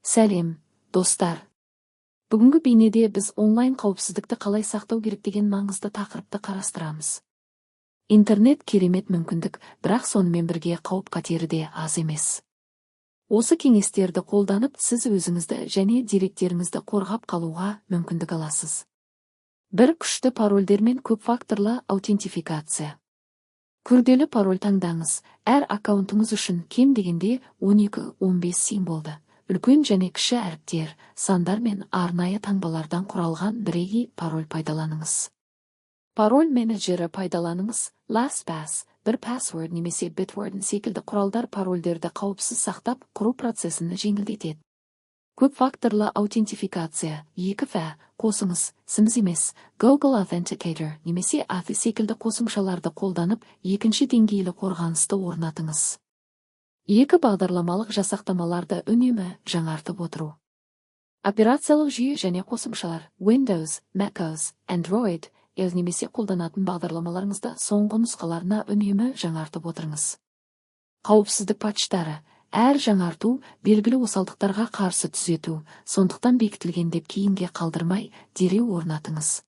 Сәлем, достар. Бүгінгі бейнеде біз онлайн қауіпсіздікті қалай сақтау керек деген маңызды тақырыпты қарастырамыз. Интернет керемет мүмкіндік, бірақ сонымен бірге қауіп-қатері де аз емес. Осы кеңестерді қолданып, сіз өзіңізді және деректеріңізді қорғап қалуға мүмкіндік аласыз. Бір күшті парольдер мен көп факторлы аутентификация. Күрделі пароль таңдаңыз. Әр аккаунтыңыз үшін кем дегенде 12-15 символды, үлкен және кіші әріптер, сандар мен арнайы таңбалардан құралған бірегей пароль пайдаланыңыз. Пароль менеджері пайдаланыңыз. LastPass, бір password немесе Bitwarden секілді құралдар парольдерді қауіпсіз сақтап, құру процесін жеңілдетеді. Көп факторлы аутентификация, 2FA қосыңыз, Sims емес, Google Authenticator немесе Authy секілді қосымшаларды қолданып, екінші деңгейлі қорғанысты орнатыңыз. Екі бағдарламалық жасақтамаларды үнемі жаңартып отыру. Операциялық жүйе және қосымшалар Windows, macOS, Android, iOS немесе қолданатын бағдарламаларыңызды соңғы нұсқаларына үнемі жаңартып отырыңыз. Қауіпсіздік патчтары. Әр жаңарту белгілі осалдықтарға қарсы түзету, сондықтан бекітілген деп кейінге қалдырмай, дереу орнатыңыз.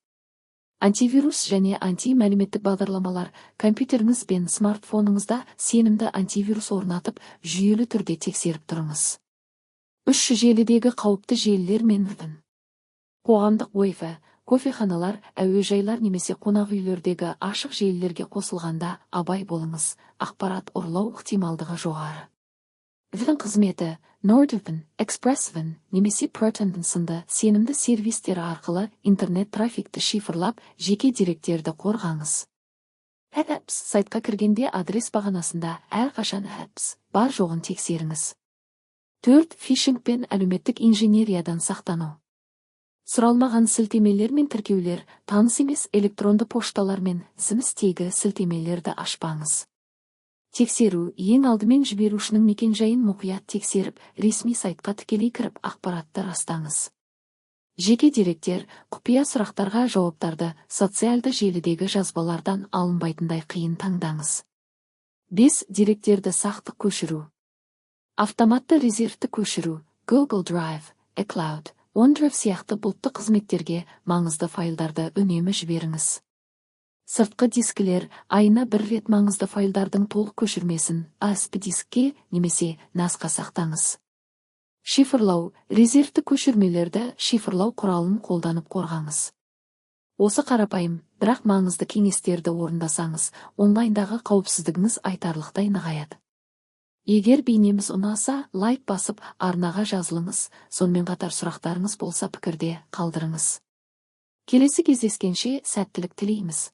Антивирус және анти-мәліметтік бағдарламалар. Компьютеріңіз бен смартфоныңызда сенімді антивирус орнатып, жүйелі түрде тексеріп тұрыңыз. Үш желідегі қауіпті желілер мен қоғамдық Wi-Fi, кофеханалар, әуежайлар немесе қонақ үйлердегі ашық желілерге қосылғанда абай болыңыз. Ақпарат ұрлау ықтималдығы жоғары. Қызметі NordVPN, ExpressVPN немесе ProtonVPN сынды сенімді сервистері арқылы интернет трафикті шифрлап, жеке деректерді қорғаңыз. Apps сайтқа кіргенде адрес бағанасында әрқашан apps бар жоғын тексеріңіз. 4. Фишинг пен әлеуметтік инженериядан сақтану. Сұралмаған сілтемелер мен тіркеулер, таныс емес электронды пошталар мен Sims тегі сілтемелерді ашпаңыз. Тексеру. Ең алдымен жіберушінің мекен-жайын мұқият тексеріп, ресми сайтқа тікелей кіріп ақпаратты растаңыз. Жеке деректер, құпия сұрақтарға жауаптарды социалды желідегі жазбалардан алынбайтындай қиын таңдаңыз. 5. Деректерді сақтық көшіру. Автоматты резервті көшіру. Google Drive, iCloud, OneDrive сияқты бұлтты қызметтерге маңызды файлдарды үнемі жіберіңіз. Сыртқы дискілер, айына бір рет маңызды файлдардың толық көшірмесін USB дискке немесе NASқа сақтаңыз. Шифрлау. Резервті көшірмелерді шифрлау құралын қолданып қорғаңыз. Осы қарапайым, бірақ маңызды кеңестерді орындасаңыз, онлайндағы қауіпсіздігіңіз айтарлықтай нығаяды. Егер бейнеміз ұнаса, лайк басып, арнаға жазылыңыз, сонымен қатар сұрақтарыңыз болса пікірде қалдырыңыз. Келесі кездескенше сәттілік тілейміз.